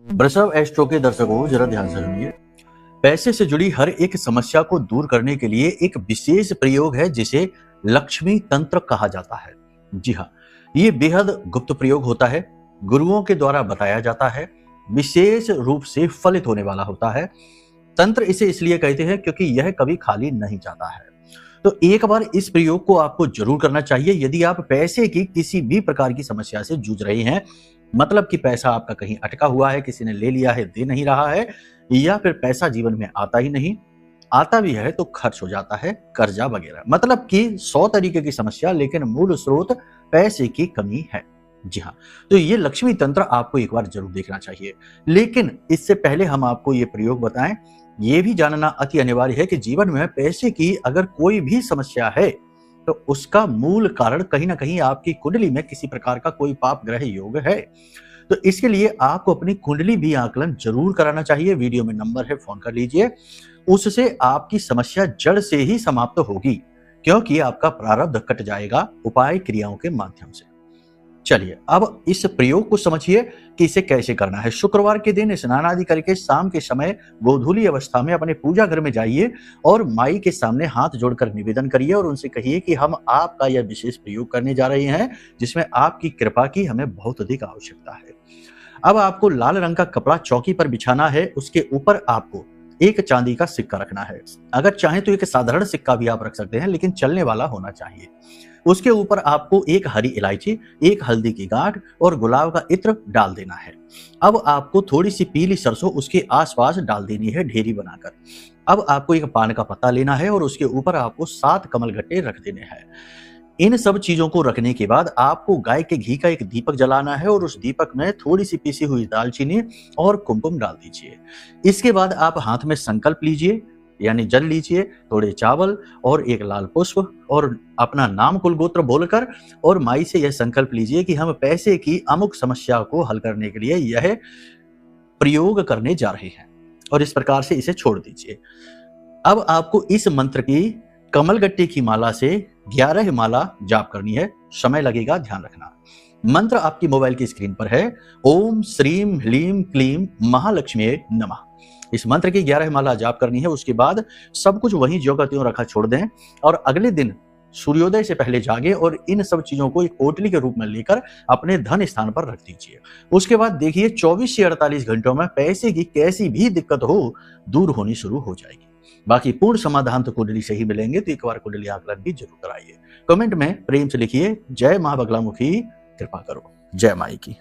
वृषभ एस्ट्रो के दर्शकों जरा ध्यान से सुनिए। पैसे से जुड़ी हर एक समस्या को दूर करने के लिए एक विशेष प्रयोग है जिसे लक्ष्मी तंत्र कहा जाता है। जी हाँ, ये बेहद गुप्त प्रयोग होता है, गुरुओं के द्वारा बताया जाता है, विशेष रूप से फलित होने वाला होता है। तंत्र इसे इसलिए कहते हैं क्योंकि यह कभी खाली नहीं जाता है। तो एक बार इस प्रयोग को आपको जरूर करना चाहिए यदि आप पैसे की किसी भी प्रकार की समस्या से जूझ रहे हैं। मतलब कि पैसा आपका कहीं अटका हुआ है, किसी ने ले लिया है, दे नहीं रहा है, या फिर पैसा जीवन में आता ही नहीं, आता भी है तो खर्च हो जाता है, कर्जा वगैरह। मतलब कि 100 तरीके की समस्या, लेकिन मूल स्रोत पैसे की कमी है। जी हाँ, तो ये लक्ष्मी तंत्र आपको एक बार जरूर देखना चाहिए। लेकिन इससे पहले हम आपको ये प्रयोग बताएं, ये भी जानना अति अनिवार्य है कि जीवन में पैसे की अगर कोई भी समस्या है तो उसका मूल कारण कहीं ना कहीं आपकी कुंडली में किसी प्रकार का कोई पाप ग्रह योग है। तो इसके लिए आपको अपनी कुंडली भी आकलन जरूर कराना चाहिए। वीडियो में नंबर है, फोन कर लीजिए, उससे आपकी समस्या जड़ से ही समाप्त होगी, क्योंकि आपका प्रारब्ध कट जाएगा उपाय क्रियाओं के माध्यम से। चलिए अब इस प्रयोग को समझिए कि इसे कैसे करना है। शुक्रवार के दिन स्नान आदि करके शाम के समय गोधूली अवस्था में अपने पूजा घर में जाइए और माई के सामने हाथ जोड़कर निवेदन करिए और उनसे कहिए कि हम आपका यह विशेष प्रयोग करने जा रहे हैं जिसमें आपकी कृपा की हमें बहुत अधिक आवश्यकता है। अब आपको लाल रंग का कपड़ा चौकी पर बिछाना है, उसके ऊपर आपको एक चांदी का सिक्का रखना है। अगर चाहें तो एक साधारण सिक्का भी आप रख सकते हैं, लेकिन चलने वाला होना चाहिए। उसके ऊपर आपको एक हरी इलायची, एक हल्दी की गांठ और गुलाब का इत्र डाल देना है। अब आपको थोड़ी सी पीली सरसों उसके आसपास डाल देनी है ढेरी बनाकर। अब आपको एक पान का पत्ता लेना है और उसके ऊपर आपको 7 कमलगट्टे रख देने हैं। इन सब चीजों को रखने के बाद आपको गाय के घी का एक दीपक जलाना है और उस दीपक में थोड़ी सी पीसी हुई दालचीनी और कुमकुम डाल दीजिए। इसके बाद आप हाथ में संकल्प लीजिए, यानी जल लीजिए, थोड़े चावल और एक लाल पुष्प और अपना नाम कुल गोत्र बोलकर और माई से यह संकल्प लीजिए कि हम पैसे की अमुक समस्या को हल करने के लिए यह प्रयोग करने जा रहे हैं, और इस प्रकार से इसे छोड़ दीजिए। अब आपको इस मंत्र की कमलगट्टे की माला से 11 माला जाप करनी है। समय लगेगा, ध्यान रखना। मंत्र आपकी मोबाइल की स्क्रीन पर है। ओम श्रीम ह्लीम क्लीम महालक्ष्मी नमः। इस मंत्र की 11 माला जाप करनी है। उसके बाद सब कुछ वहीं ज्यों का त्यों रखा छोड़ दें और अगले दिन सूर्योदय से पहले जागे और इन सब चीजों को एक पोटली के रूप में लेकर अपने धन स्थान पर रख दीजिए। उसके बाद देखिए 24 से 48 घंटों में पैसे की कैसी भी दिक्कत हो दूर होनी शुरू हो जाएगी। बाकी पूर्ण समाधान तो कुंडली से ही मिलेंगे, तो एक बार कुंडली आकलन भी जरूर कराइए। कमेंट में प्रेम से लिखिए, जय मां बगलामुखी कृपा करो। जय माई की।